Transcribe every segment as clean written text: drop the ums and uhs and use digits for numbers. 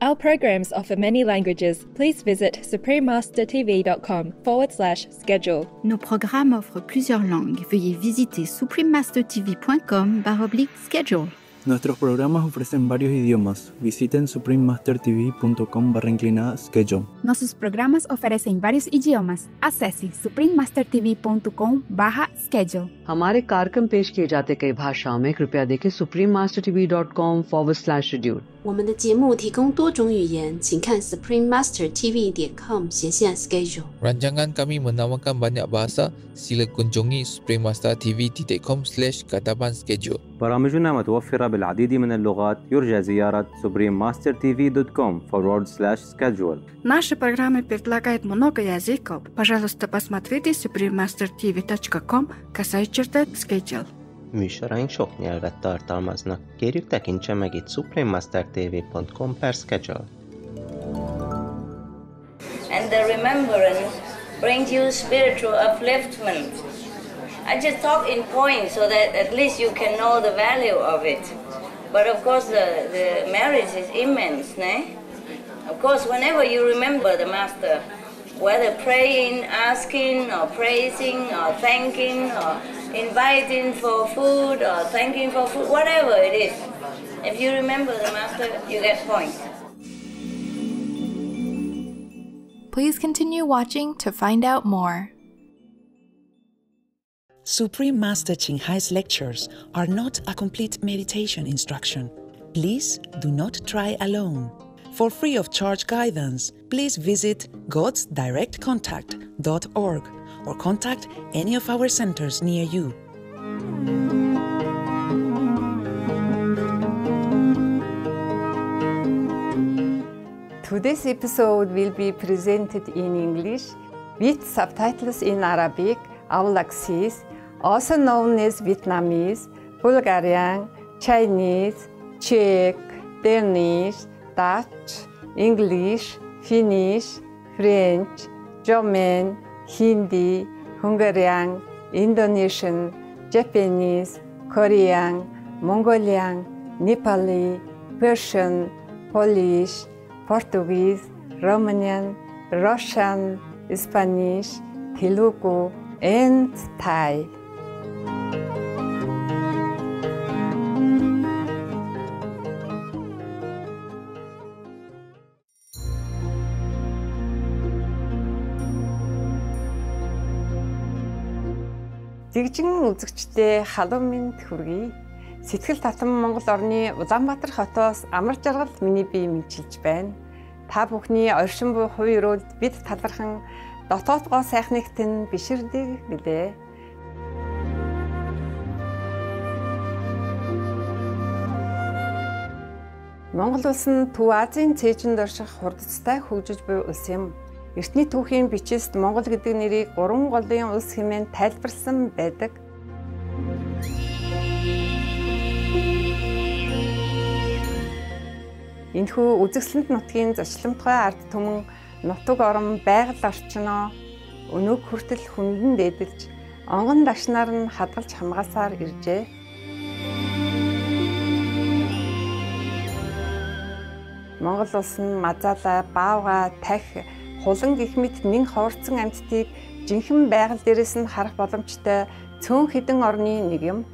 Our programs offer many languages. Please visit suprememastertv.com/schedule. Nos programmes offrent plusieurs langues. Veuillez visiter suprememastertv.com/schedule. Nuestros programas ofrecen varios idiomas. Visiten suprememastertv.com/schedule. Nossos programas oferecem vários idiomas. Acesse suprememastertv.com/schedule. हमारे कार्यक्रम पेश किए जाते कई भाषाओं में कृपया देखें suprememastertv.com/schedule. 我们的节目提供多种语言，请看 suprememastertv.com/schedule. Rancangan kami menawarkan banyak bahasa. Sila kunjungi suprememastertv.com/katapan-schedule. برامجنا متوفرة بالعديد من اللغات. يرجى زيارة suprememastertv.com/schedule. Наши программы предлагают много языков. Пожалуйста, посмотрите suprememastertv.com/schedule. Műsoraink sok nyelvet tartalmaznak. Kérjük, tekintse meg itt suprememastertv.com/schedule. And the remembrance brings you spiritual upliftment. I just talk in points so that at least you can know the value of it. But of course the merit is immense, né? Of course, whenever you remember the Master, whether praying, asking, or praising, or thanking, or inviting for food, or thanking for food, whatever it is, if you remember the Master, you get points. Please continue watching to find out more. Supreme Master Ching Hai's lectures are not a complete meditation instruction. Please do not try alone. For free of charge guidance, please visit godsdirectcontact.org or contact any of our centers near you. Today's episode will be presented in English with subtitles in Arabic, Aulacese, also known as Vietnamese, Bulgarian, Chinese, Czech, Danish, Dutch, English, Finnish, French, German, Hindi, Hungarian, Indonesian, Japanese, Korean, Mongolian, Nepali, Persian, Polish, Portuguese, Romanian, Russian, Spanish, Telugu, and Thai. Жигжин үзэгчдээ халуун минь хүргэе. Сэтгэл татам Монгол орны Улаанбаатар хотоос амар жаргал миний бие мэдчилж байна. Та бүхний оршин буй хувь өрөөнд бид талархан дотоодгоо сайхнагт нь биширдэг билээ. Монгол улс нь Төв Азийн цээжинд орших хурдцтай хөгжиж буй улс юм. Эртний түүхийн бичилт Монгол гэдэг нэрийг 3 голын улс хэмээн тайлбарласан байдаг. Энэхүү үзэсгэлэнт нутгийн зочломтгой ард түмэн нутаг орон байгаль орчноо өнөөг хүртэл хүндэн дээдэлж онгон дашнаар нь хадгалж хамгаалсаар иржээ. Монгол улс нь мазаалаа, баавга, тах, хулан гэх мэт нэн хоорцсон амьтдыг жинхэнэ байгаль дээрээс нь харах боломжтой цөөн хэдэн орны нэг юм.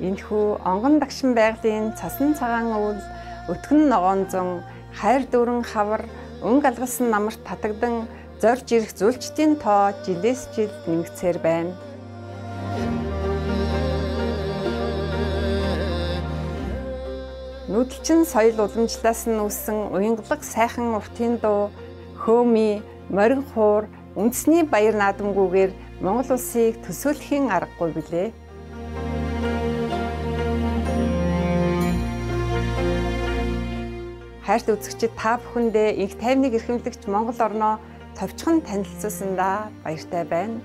Энэхүү онгон дагшин байгалийн цасан цагаан өвөл, өтгөн ногоон зун, хайр дүүрэн хавар, өнгө алгасан намарт татагдан зорж ирэх зүйлчдийн тоо жилээс жил нэмэгцээр байна. Нүүдэлчин соёл уламжлалаас нь үүссэн уянгалаг сайхан уртын дуу, хөөми, морин хуур, үндэсний баяр наадамгүйгээр Монгол улсыг төсөөлөхийн аргагүй билээ. Хайрт үзэгчид та бүхэндээ инх тайвныг эрхэмлэгч Монгол орноо товчхон танилцуулсандаа баяртай байна.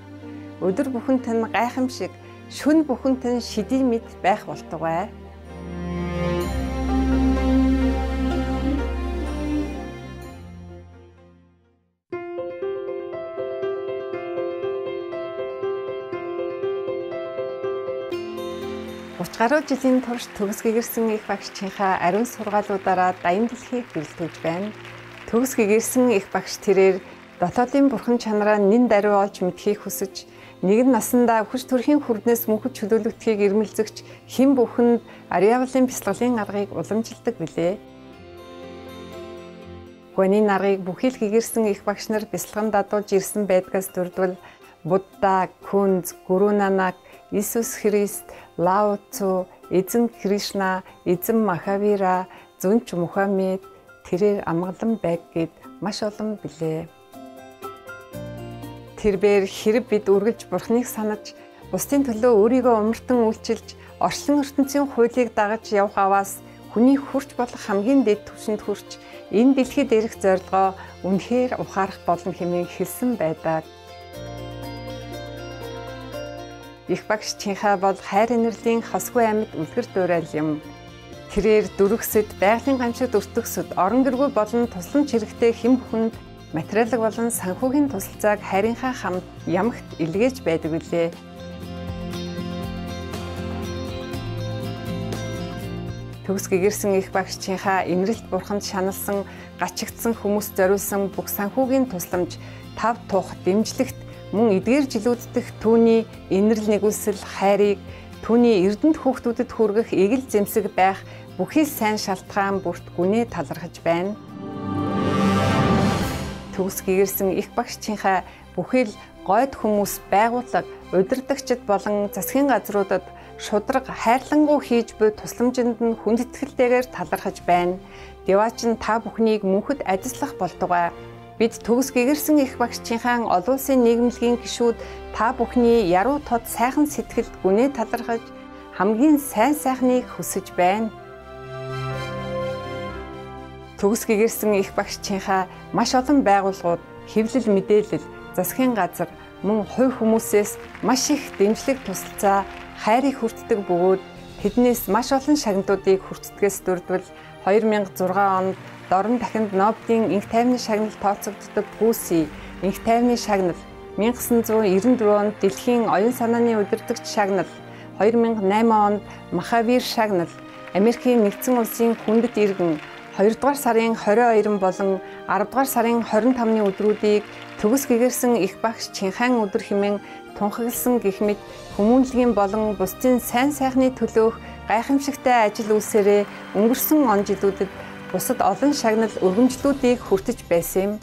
Өдөр бүхэнд нь гайхамшиг, шөнө бүхэнд нь шидий мэд байх болтугай. 30 гаруй жилийн турш төгс гэгэрсэн их багшийнхаа ариун сургаалуудаараа даян дэлхийг бэлтгэж байна. Төгс гэгэрсэн их багш тэрээр дотоодын бурхан чанараа нэн даруй олж мэдхийг хүсэж, нэгэн насандаа хүч төрхийн хүрднээс мөнхөд чөлөөлөгдөхийг ирмэлзэгч хэн бүхэнд ариавлын бясалгалын аргыг уламжилдаг билээ. Гүний наргыг бүхий л гэгэрсэн их багш нар бясалган дадуулж ирсэн байдгаас дурдвал Будда, Күнз, Гуру Нанак, Иесус Христ, Лао Цзу, эзэн Кришна, эзэн Махавира, зүнч Мухаммед тэрээр амгалан байг гэд маш олон билээ. Тэрээр хэрэг бид үргэлж бурхныг санаж, бусдын төлөө өөрийгөө умартан үйлчилж, орчлон ертөнцийн хуулийг дагаж явах аваас хүний хүрч болох хамгийн дэд түвшинд хүрч, энэ дэлхийд ирэх зорилгоо үнэхээр ухаарах болно хэмээн хэлсэн байдаг. Их багш Чинхай бол хайр инэрлийн хосгүй амьд үлгэр дуурайл юм. Тэрээр дүрхсэд, байгалийн гамшигт өртөгсөд, орон гэргүй болон тусламж хэрэгтэй хэн бүхэнд материалог болон санхүүгийн тусалцааг хайрынхаа хамт ямагт илгээж байдаг билээ. Төгс гэгэрсэн их багш Чинхай инрэлт бурханд шаналсан, гачигдсан хүмүүс зориулсан бүх санхүүгийн тусламж, тав тух дэмжлэгт мөн эдгээр жилүүддэх түүний инэрл нэгүсэл хайрыг түүний эрдэнэт хүүхдүүдэд хүргэх эгэл зэмсэг байх бүхий сайн шалтгаан бүрт гүнээ талархаж байна. Төгс гэгэрсэн их багш Чинхай бүхий л гойд хүмүүс, байгууллага, удирдагчид болон засгийн газруудад шудраг хайрлангуй хийж буй тусламжинд нь хүндэтгэлтэйгээр талархаж байна. Деваач нь та бүхнийг мөнхөд ажиллах болтугай. Бид төгс гэгэрсэн их багш Чинхай олон улсын нийгэмлэгийн гишүүд та бүхний яруу тод сайхан сэтгэлд гүнээ талархаж хамгийн сайн сайхныг хүсэж байна. Төгс гэгэрсэн их багш Чинхай маш олон байгууллагууд, хэвлэл мэдээлэл, засгийн газар, мөн хувь хүмүүсээс маш их дэмжлэг тусалцаа, хайрыг хүртдэг бөгөөд тэднээс маш олон шагнадуудыг хүртдгээс дурдвал 2006 онд Дорн дахинд Нобелийн инх тайвны шагнал тооцогддог Пүүси инх тайвны шагнал, 1994 онд Дэлхийн оюун санааны удирдагч шагнал, 2008 онд Махавир шагнал, Америкийн нэгдсэн улсын хүндэт иргэн 2 дугаар сарын 22 болон 10 дугаар сарын 25-ны өдрүүдийг төгс гэгэрсэн их багш Чинхай өдөр хэмээн тунхагласан гэх мэт хүмүүнлэгийн болон бусдын сайн сайхны төлөөх гайхамшигтай ажил үйлсээрээ өнгөрсөн он жилүүдэд бусад олон шагнал өргөмжлүүдийг хүртэж байсан юм.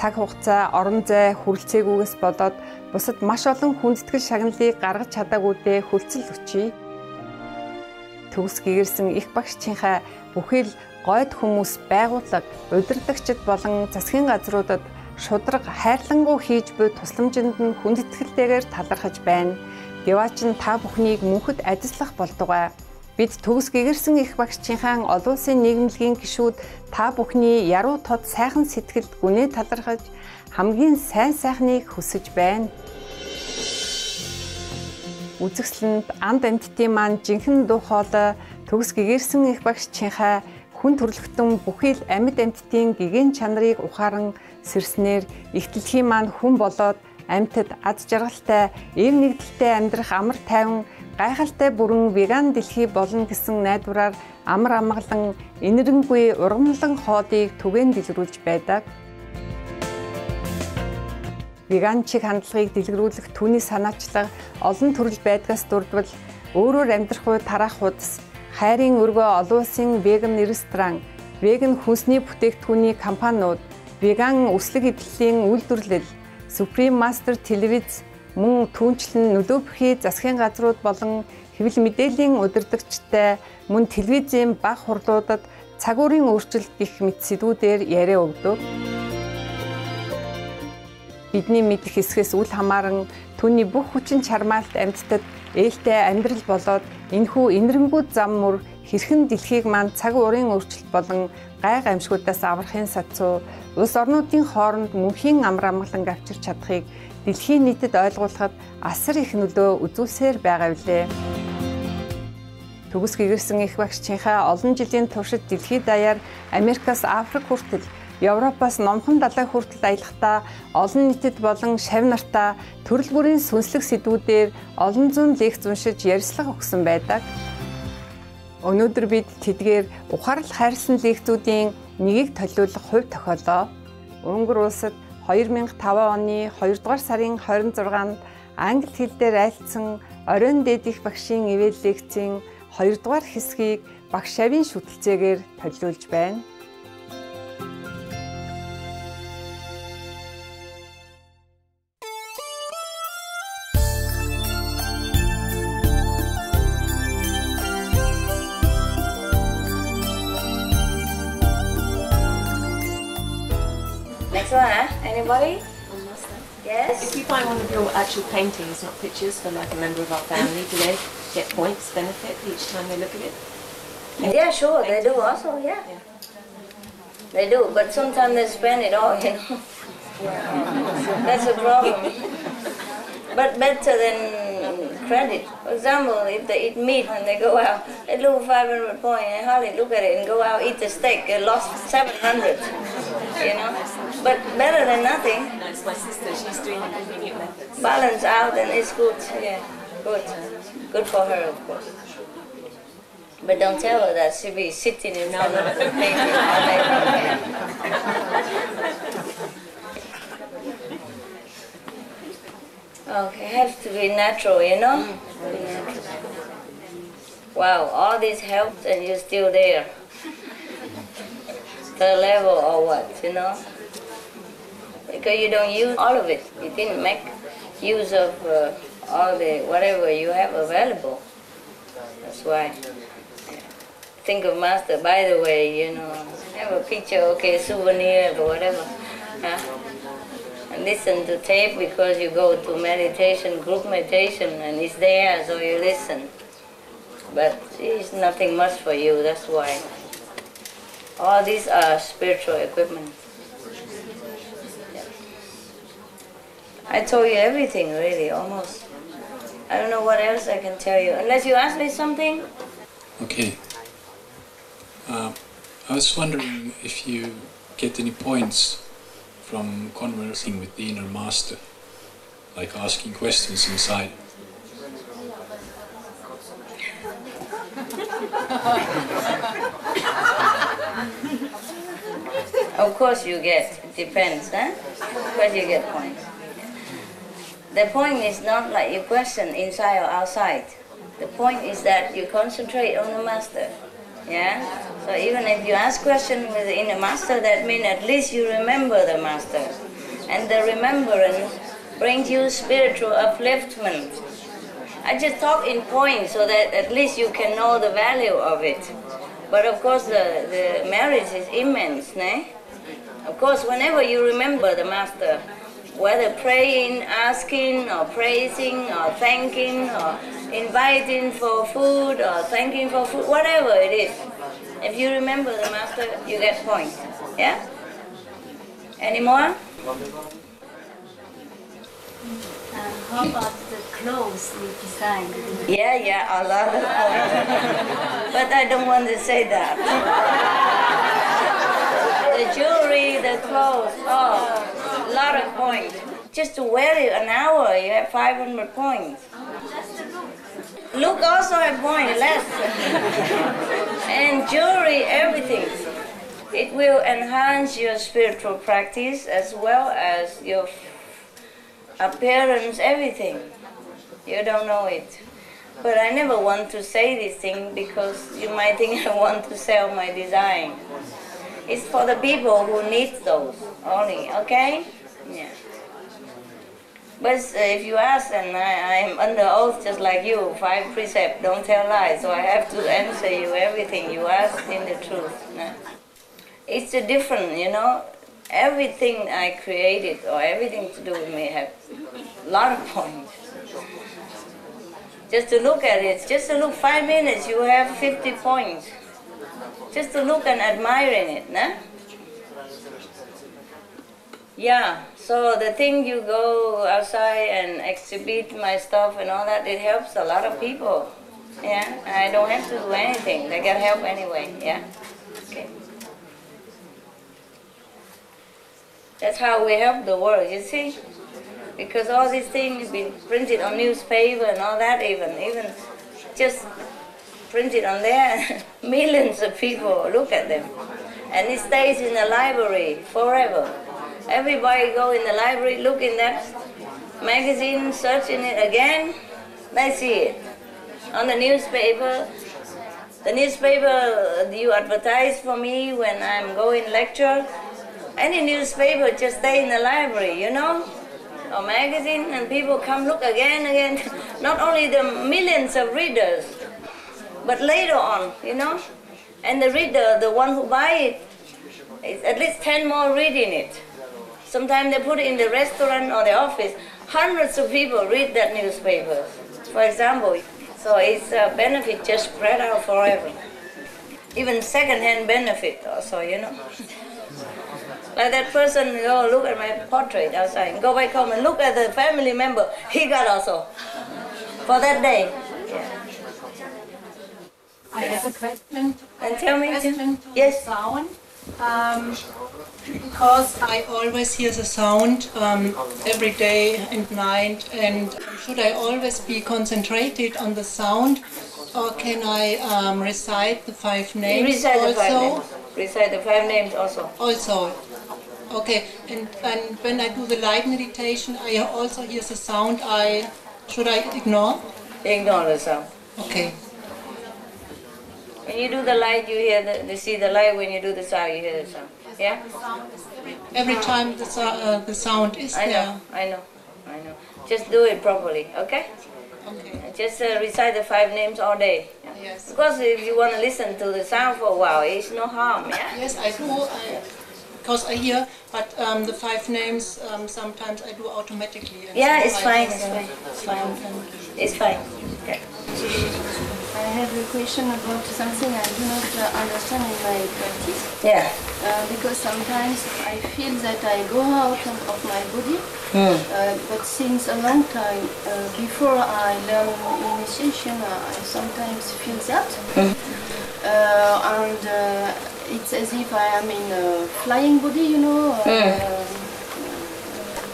цаг хугацаа, орон зай хүрэлцээгүйгээс болоод бусад маш олон хүндэтгэл шагналыг гаргаж чадаагүйдээ хөлцөл өчье. Төгс гэгэрсэн их багшчийнхаа бүхэл гойд хүмүүс, байгууллага, удирдагчид болон засгийн газруудад шудраг хайрлангуй хийж буй тусламжинд нь хүндэтгэлтэйгээр талархаж байна. Деваач нь та бүхнийг мөнхөд ажиллах болдугай. Бид төгс гэгэрсэн их багшчийнхаа олон улсын нийгэмлэгийн гишүүд та бүхний яруу тод сайхан сэтгэлд гүнээ талархаж хамгийн сайн сайхныг хүсэж байна. Үзэгсэлэнд анд амьтдын маань жинхэнэ дуу хоолой төгс гэгэрсэн их багшчийнхаа хүн төрлөختөн бүхэл амьд амьтдын гэгэн чанарыг ухааран сэрснээр их дэлхийн маань хүн болоод амьтад аз жаргалтай, эв нэгдэлтэй амьдрах амар тайван гайхалтай бүрэн веган дэлхий болно гэсэн найдвараар амар амгалан энэрэнгүй ургамлан хоолыг түгээн дэлгэрүүлж байдаг. Веган чиг хандлагыг дэлгэрүүлэх түүний санаачлага олон төрөл байдгаас дурдвал өөрөөр амьдрах үе тараах хуудас, хайрын өргөө олон улсын веган ресторан, веган хүнсний бүтээгдэхүүний компаниуд, веган өслөг эвлэлийн үйлдвэрлэл, Supreme Master телевиз, мөн түүнчлэн нөлөө бүхий засгийн газрууд болон хэвлэл мэдээллийн удирдагчтай мөн телевизийн баг хурлуудад цаг уурын өөрчлөлт гэх мэт сэдвүүдээр яриа өгдөг. Бидний мэдих хэсгээс үл хамааран түүний бүх хүчин чармаалт амьтдад ээлтэй амьдрал болоод энэхүү энэрэнгүүд зам мөр хэрхэн дэлхийг маань цаг уурын өөрчлөлт болон гай гамшгуудаас аврахын сацуу улс орнуудын хооронд мөнхийн амар амгалан авчирч чадахыг дэлхийн нийтэд ойлгуулахад асар их нөлөө үзүүлсээр байгаа билээ. Төгс гэгэрсэн их багшчийнхаа олон жилийн туршид дэлхийд даяар Америкаас Африк хүртэл, Европоос Номхон далай хүртэл аялахдаа олон нийтэд болон шавь нартаа төрөл бүрийн сүнслэг сэдвүүдээр олон зуун лекц уншиж ярьцлага өгсөн байдаг. Өнөөдөр бид тэдгээр ухаарал хайрлсан лекцүүдийн нэгийг төлөөлөх хувь тохиолоо. Өнгөр улсад 2005 оны 2 дугаар сарын 26-нд англи хэл дээр айлтсан оройн дээд их багшийн ивэл лекцийн 2 дугаар хэсгийг багш шавийн шүтэлцээгээр төлөөлж байна. Next one, huh? Anybody? Yes? If you buy one of your actual paintings, not pictures, for like a member of our family, do they get points, benefit each time they look at it? Yeah, sure, they do also, yeah. They do, but sometimes they spend it all, you know. That's a problem. But better than credit. For example, if they eat meat when they go out, they lose 500 points, and hardly look at it and go out, eat the steak, they lost 700, you know. But better than nothing. No, it's my sister, she's doing the convenient methods. Balance out and it's good, yeah, good. Good for her, of course. But don't tell her that she'll be sitting in front of the painting all day. Okay, it has to be natural, you know? Natural. Wow, all this helps and you're still there. The level or what, you know? Because you don't use all of it. You didn't make use of all the whatever you have available. That's why. Think of Master, by the way, you know, have a picture, okay, souvenir or whatever. Huh? And listen to tape because you go to meditation, group meditation, and it's there, so you listen. But it's nothing much for you, that's why. All these are spiritual equipment. Yeah. I told you everything, really, almost. I don't know what else I can tell you, unless you ask me something. Okay. I was wondering if you get any points from conversing with the inner master, like asking questions inside. Of course you get, it depends, huh? Of course you get points. The point is not like you question inside or outside. The point is that you concentrate on the master. Yeah? So even if you ask question with the inner master, that means at least you remember the master. and the remembrance brings you spiritual upliftment. I just talk in points so that at least you can know the value of it. But of course the merit is immense, né? Of course, whenever you remember the Master, whether praying, asking, or praising, or thanking, or inviting for food, or thanking for food, whatever it is, if you remember the Master, you get points. Yeah? Any more? How about the clothes we designed? Yeah, a lot of points. But I don't want to say that. The jewelry, the clothes, oh, a lot of points. Just to wear it an hour, you have 500 points. Look also have points, less. And jewelry, everything. It will enhance your spiritual practice as well as your appearance, everything. You don't know it. But I never want to say this thing because you might think I want to sell my design. It's for the people who need those only, okay? Yeah. But if you ask, and I am under oath just like you, 5 precepts, don't tell lies, so I have to answer you everything you ask in the truth. No? It's a different, you know, everything I created or everything to do with me have a lot of points. Just to look at it, just to look 5 minutes, you have 50 points. Just to look and admiring it, no? Yeah, so the thing you go outside and exhibit my stuff and all that, it helps a lot of people. Yeah, I don't have to do anything. They get help anyway, yeah? Okay. That's how we help the world, you see? Because all these things have been printed on newspaper and all that, even just printed on there, millions of people look at them. And it stays in the library forever. Everybody go in the library, look in that magazine, search in it again, they see it. On the newspaper you advertise for me when I'm going lecture. Any newspaper just stay in the library, you know, or magazine, and people come look again. Not only the millions of readers, but later on, you know, and the reader, the one who buy it, is at least 10 more reading it. Sometimes they put it in the restaurant or the office. Hundreds of people read that newspaper, for example. So it's a benefit just spread out forever. Even second-hand benefit also, you know. Like that person, go look at my portrait outside, go back home and look at the family member, he got also, for that day. Yeah. I have a question. And tell me, yes. Sound. Because I always hear the sound every day and night, and should I always be concentrated on the sound, or can I recite the 5 names recite also? The 5 names. Recite the 5 names also. Also. Okay, and when I do the light meditation, I also hear the sound. Should I ignore? Ignore the sound. Okay. When you do the light, you hear you see the light. When you do the sound, you hear the sound. Yeah. Every time the sound is there. I know. Just do it properly, okay? Okay. Just recite the 5 names all day. Yeah? Yes. Because if you want to listen to the sound for a while, it's no harm. Yeah. Yes, I do. Because I hear, but the 5 names sometimes I do automatically. Yeah, it's fine. It's fine. Okay. I have a question about something I do not understand in my practice. Yeah. Because sometimes I feel that I go out of my body, but since a long time before I learn initiation, I sometimes feel that. And it's as if I am in a flying body, you know,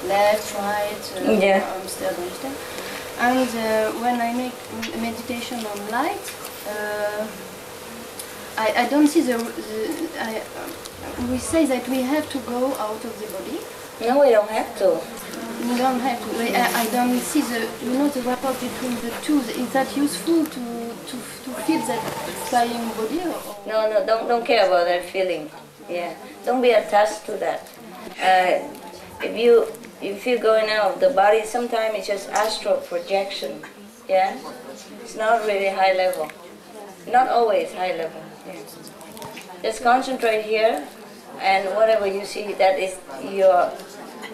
left, right, downstairs. And when I make meditation on light, I don't see we say that we have to go out of the body. No, we don't have to. We don't have to. I don't see the rapport between the two. Is that useful to feel that flying body? Or? No, don't care about that feeling. Yeah, don't be attached to that. if you're going out of the body, sometimes it's just astral projection. Yeah, it's not really high level. Not always high level. Yeah. Just concentrate here, and whatever you see, that is your.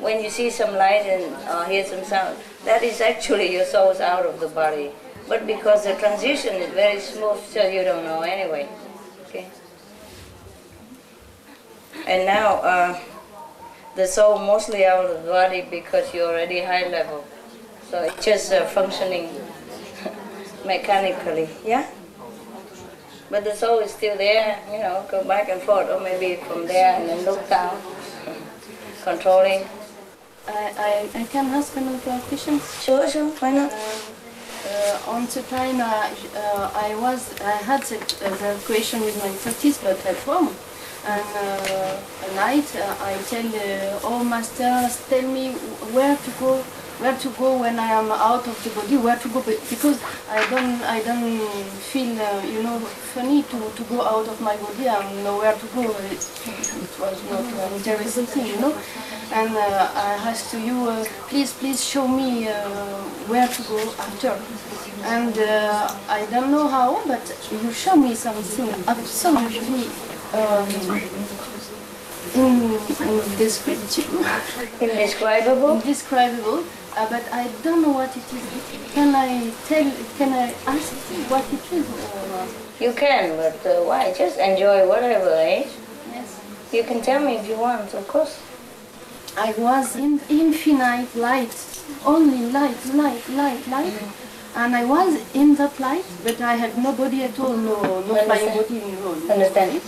When you see some light and hear some sound, that is actually your soul's out of the body. But because the transition is very smooth, so you don't know anyway. Okay. And now the soul mostly out of the body because you're already high level. So it's just functioning mechanically, yeah? But the soul is still there, you know, go back and forth, or maybe from there and then look down, controlling. I can ask another question? Sure, why not? On the time I had the question with my practice, but at home. And at night I tell all masters, tell me where to go when I am out of the body, where to go, because I don't feel funny to go out of my body. I don't know where to go. It was not an interesting thing, And I asked you, please show me where to go after. And I don't know how, but you show me something absolutely indescribable. Indescribable. But I don't know what it is. Can I ask what it is? You can, but why? Just enjoy whatever, eh? Yes. You can tell me if you want, of course. I was in infinite light, only light. And I was in that light, but I had no body at all, no flying body involved. Understand?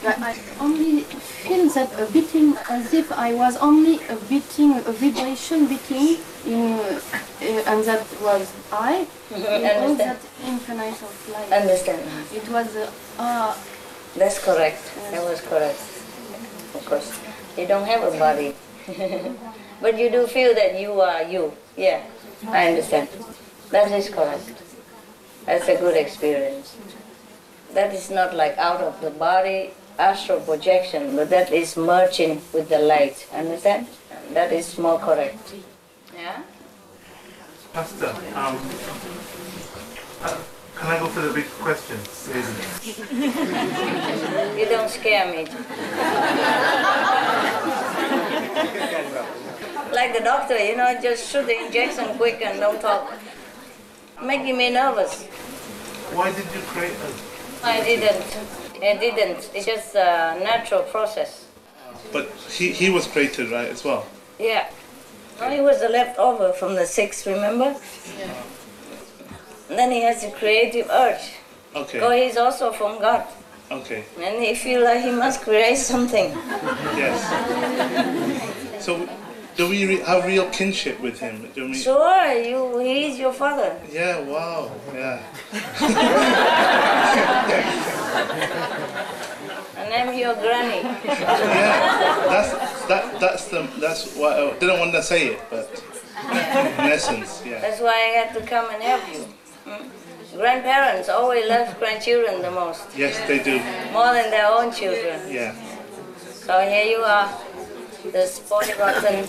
I only feel that a beating, as if I was only a vibration beating, and that was I, in all that infinite of light. Understand. It was, that's correct. That was correct. Of course. You don't have a body. But you do feel that you are you. Yeah, I understand. That is correct. That's a good experience. That is not like out of the body, astral projection, but that is merging with the light. Understand? That is more correct. Yeah? Pastor, can I go for the big question? You don't scare me. Like the doctor, just shoot the injection quick and don't talk. Making me nervous. Why did you create us? I didn't. It's just a natural process. But he was created, right, as well? Yeah. No, he was the leftover from the six, remember? Yeah. And then he has a creative urge. Okay. So he's also from God. Okay. And he feels like he must create something. Yes. So, do we have real kinship with him? Sure, he's your father. Yeah, wow, yeah. And I'm your granny. Yeah, that's why I didn't want to say it, but in essence, yeah. That's why I had to come and help you. Grandparents always love grandchildren the most. Yes, they do. More than their own children. Yeah. So here you are, the spoiled rotten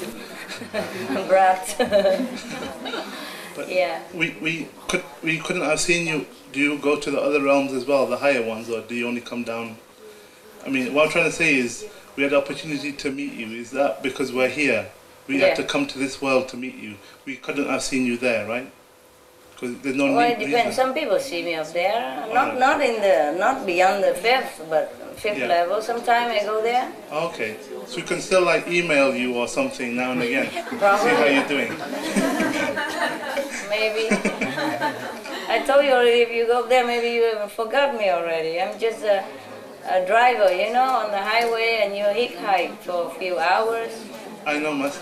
brat. But yeah. We couldn't have seen you. Do you go to the other realms as well, the higher ones, or do you only come down? I mean, what I'm trying to say is, we had the opportunity to meet you. Is that because we're here? We had to come to this world to meet you. We couldn't have seen you there, right? Because there's no it depends. Some people see me up there, not beyond the fifth, but fifth level. Sometimes I go there. Okay, so we can still like email you or something now and again. Probably. See how you're doing. Maybe. I told you already. If you go up there, maybe you even forgot me already. I'm just a driver, on the highway, and you hitchhike for a few hours. I know, Master.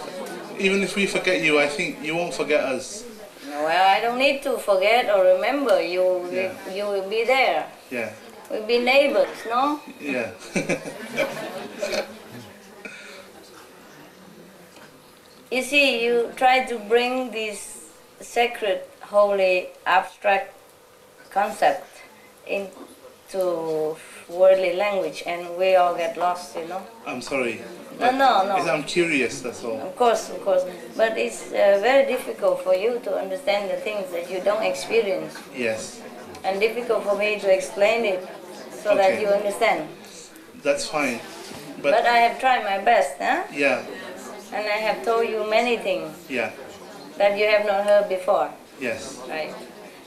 Even if we forget you, I think you won't forget us. Well, I don't need to forget or remember. You will be there. Yeah. We'll be neighbors, no? Yeah. You see, you try to bring this sacred, holy, abstract concept into worldly language, and we all get lost, I'm sorry. No. I'm curious, that's all. Of course. But it's very difficult for you to understand the things that you don't experience. Yes. And difficult for me to explain it so that you understand. That's fine. But I have tried my best, huh? Yeah. And I have told you many things. Yeah. That you have not heard before. Yes. Right.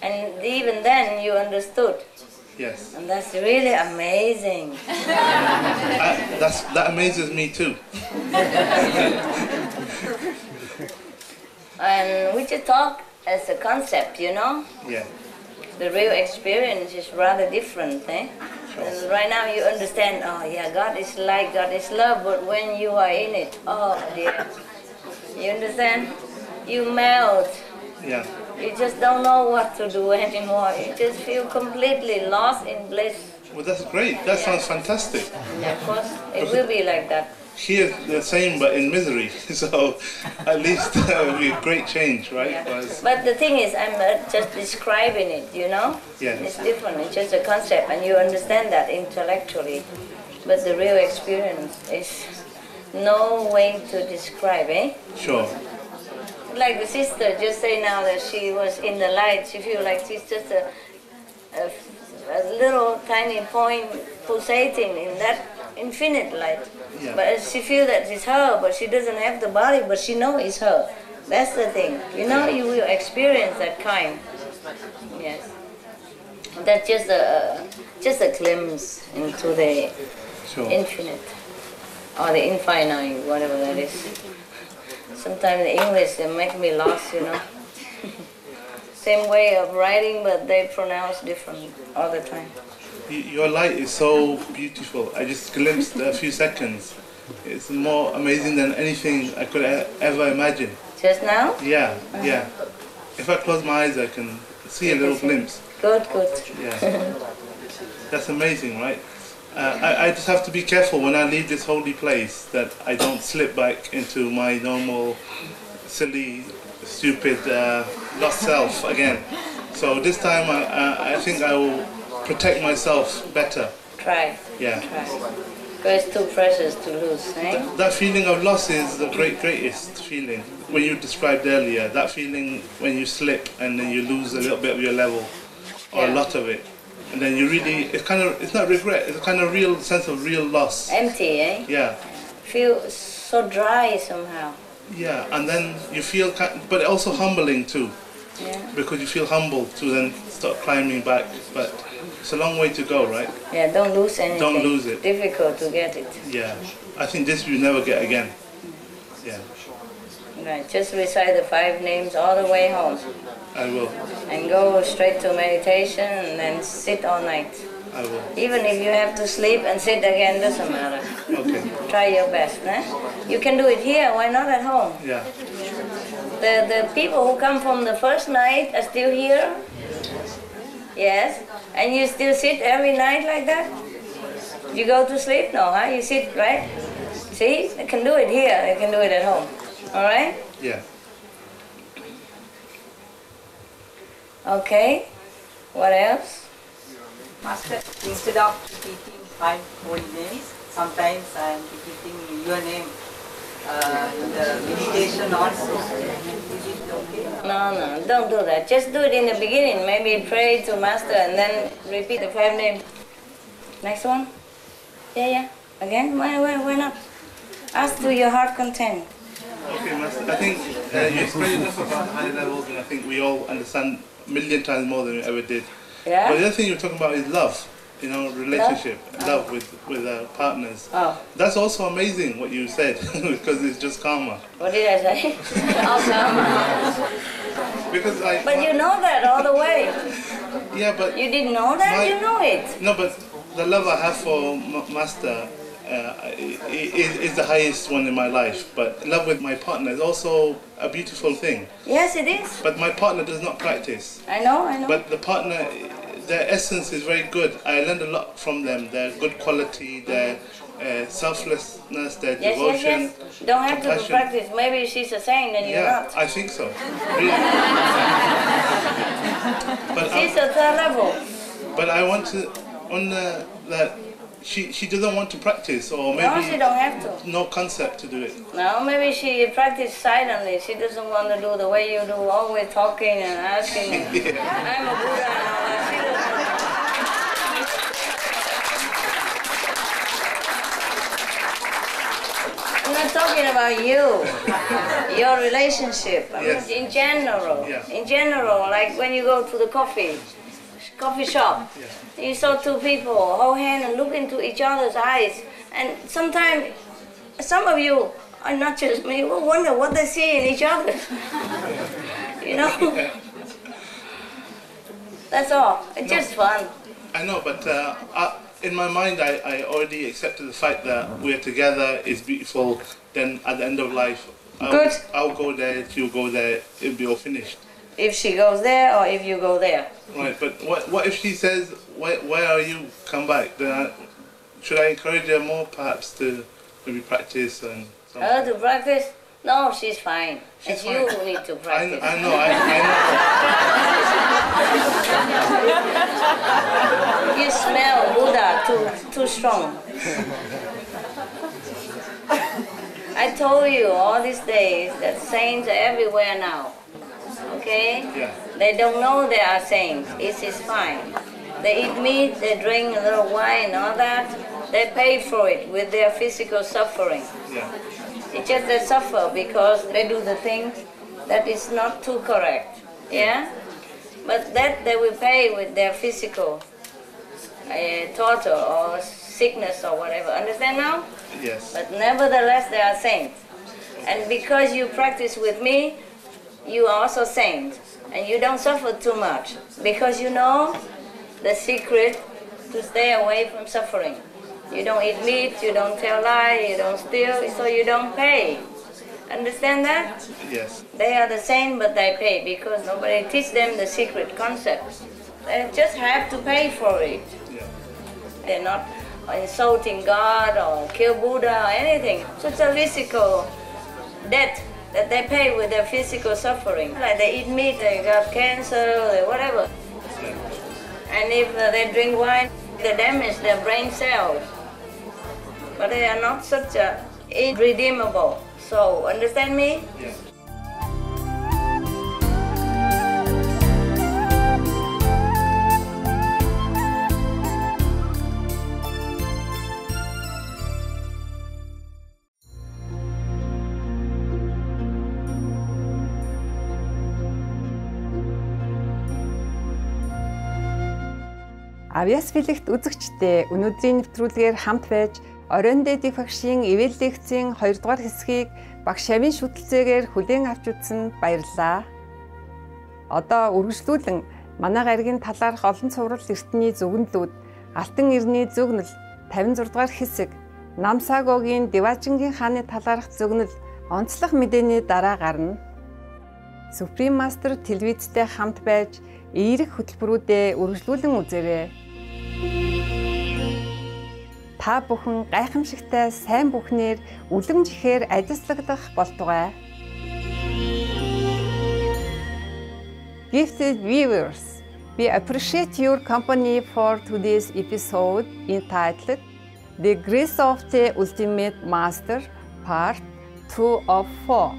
And even then you understood. Yes. And that's really amazing. That amazes me too. And we just talk as a concept, you know? Yeah. The real experience is rather different, eh? And right now you understand, oh yeah, God is light, God is love, but when you are in it, oh dear. You understand? You melt. Yeah. You just don't know what to do anymore. You just feel completely lost in bliss. Well, that's great. That sounds fantastic. Yeah, of course, it will be like that. Here, the same, but in misery. So, at least it will be a great change, right? Yeah. But the thing is, I'm just describing it, you know? Yes. It's different. It's just a concept, and you understand that intellectually. But the real experience is no way to describe, eh? Sure. Like the sister just say now that she was in the light, she feel like she's just a little tiny point pulsating in that infinite light. Yeah. But she feel that it's her, but she doesn't have the body, but she know it's her. That's the thing. You know, you will experience that kind. Yes. That's just a glimpse into the infinite or the infinite, whatever that is. Sometimes in English they make me lost, you know. Same way of writing, but they pronounce different all the time. Your light is so beautiful. I just glimpsed a few seconds. It's more amazing than anything I could ever imagine. Just now? Yeah, yeah. If I close my eyes, I can see a little glimpse. Good. Yeah. That's amazing, right? I just have to be careful when I leave this holy place that I don't slip back into my normal, silly, stupid, lost self again. So this time I think I will protect myself better. Try. Yeah. Try. Because it's too precious to lose, eh? That feeling of loss is the greatest feeling. When you described earlier, that feeling when you slip and then you lose a little bit of your level, or a lot of it. And then you really, it's not regret, it's a kind of real sense of real loss. Empty, eh? Yeah. Feel so dry somehow. Yeah, and then you feel, but also humbling too. Yeah. Because you feel humbled to then start climbing back. But it's a long way to go, right? Yeah, don't lose anything. Don't lose it. Difficult to get it. Yeah. I think this you never get again. Yeah. Right, just recite the 5 names all the way home. I will. And go straight to meditation and then sit all night. I will. Even if you have to sleep and sit again, doesn't matter. Okay. Try your best, eh? You can do it here, why not at home? Yeah. The people who come from the first night are still here? Yes? And you still sit every night like that? You go to sleep? No, huh? You sit, right? See? They can do it here, they can do it at home. Alright? Yeah. Okay. What else? Master, instead of repeating 5 holy names, sometimes I am repeating your name in the meditation also. Is it okay? No, don't do that. Just do it in the beginning. Maybe pray to Master and then repeat the 5 names. Next one? Yeah. Again? Why not? Ask to your heart content. Okay, Master. I think you explained enough about high levels, and I think we all understand a million times more than we ever did. Yeah? But the other thing you're talking about is love. You know, relationship, love with partners. Oh. That's also amazing what you said, because it's just karma. What did I say? Oh, karma. Because But you know that all the way. Yeah, but you didn't know that. You know it. No, but the love I have for Master is the highest one in my life. But love with my partner is also a beautiful thing. Yes, it is. But my partner does not practice. I know. But the partner, their essence is very good. I learned a lot from them. Their good quality, their selflessness, their devotion. Yes. You don't have to practice. Maybe she's a saint and you're not. I think so. Really. But she's a third level. But I want to, on that she doesn't want to practice, or maybe no, she don't have to. No concept to do it. No, maybe she practice silently. She doesn't want to do the way you do, always talking and asking. Yeah. I'm a Buddha and all that. She doesn't. I'm not talking about you, your relationship. I mean, in general, in general, like when you go to the coffee shop, you saw two people hold hand and look into each other's eyes, and sometimes some of you, and not just me, will wonder what they see in each other. You know, that's all. It's just fun. I know, but in my mind, I already accepted the fact that we're together is beautiful. Then at the end of life, I'll go there, you'll go there, it'll be all finished. If she goes there or if you go there. Right, but what if she says, why are you come back? Then should I encourage her more perhaps to maybe practice and something? Her to practice? No, she's fine. It's you who need to practice. I know. You smell Buddha too strong. I told you all these days that saints are everywhere now. Okay? Yeah. They don't know they are saints. It is fine. They eat meat, they drink a little wine, all that. They pay for it with their physical suffering. Yeah. It's just they suffer because they do the things that is not too correct. Yeah? But that they will pay with their physical torture or sickness or whatever. Understand now? Yes. But nevertheless, they are saints. And because you practice with me, you are also saint. And you don't suffer too much. Because you know the secret to stay away from suffering. You don't eat meat, you don't tell lies, you don't steal, so you don't pay. Understand that? Yes. They are the same, but they pay because nobody teach them the secret concepts. They just have to pay for it. Yeah. They're not insulting God or kill Buddha or anything. So it's a physical debt that they pay with their physical suffering. Like they eat meat, they got cancer, they whatever. And if they drink wine, they damage their brain cells. But they are not such a irredeemable. So, understand me? Yes. Авьяас билэгт үзэгчдээ өнөөдрийн нэвтрүүлгээр хамт байж Оройн дээдийн багшийн ивэл лекцийн 2 дугаар хэсгийг багш Шавийн шүтэлцээгээр хүлээн авч үзсэн баярлалаа. Одоо үргэлжлүүлэн манай гаригийн талаарх олон цуврал эртний зөвгөнлүүд, Алтан эртний зөвгнөл 56 дугаар хэсэг, Намсагогийн Деважингийн хааны талаарх зөвгнөл онцлог мэдээний дараа гарна. Supreme Master телевизтэй хамт байж эерэг хөтөлбөрүүдэд үргэлжлүүлэн үзээрэй. Та бүхэн гайхамшигтай сайн бүхнээр үлэмжихээр ажиллагдах болтугай. Gifted viewers, we appreciate your company for today's episode entitled The Grace of the Ultimate Master, Part 2 of 4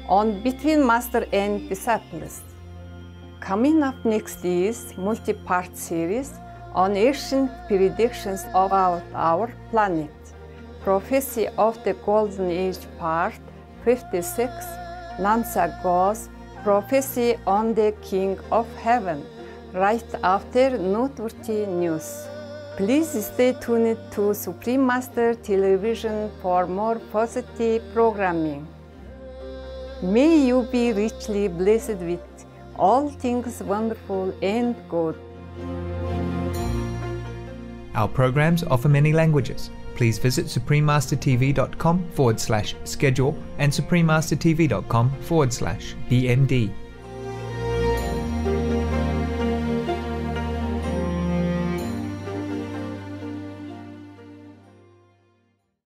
on Between Master and Disciples. Coming up next is multi-part series on ancient predictions about our planet. Prophecy of the Golden Age Part 56, Namsago's Prophecy on the King of Heaven, right after noteworthy news. Please stay tuned to Supreme Master Television for more positive programming. May you be richly blessed with all things wonderful and good. Our programs offer many languages. Please visit suprememastertv.com/schedule and suprememastertv.com/BMD.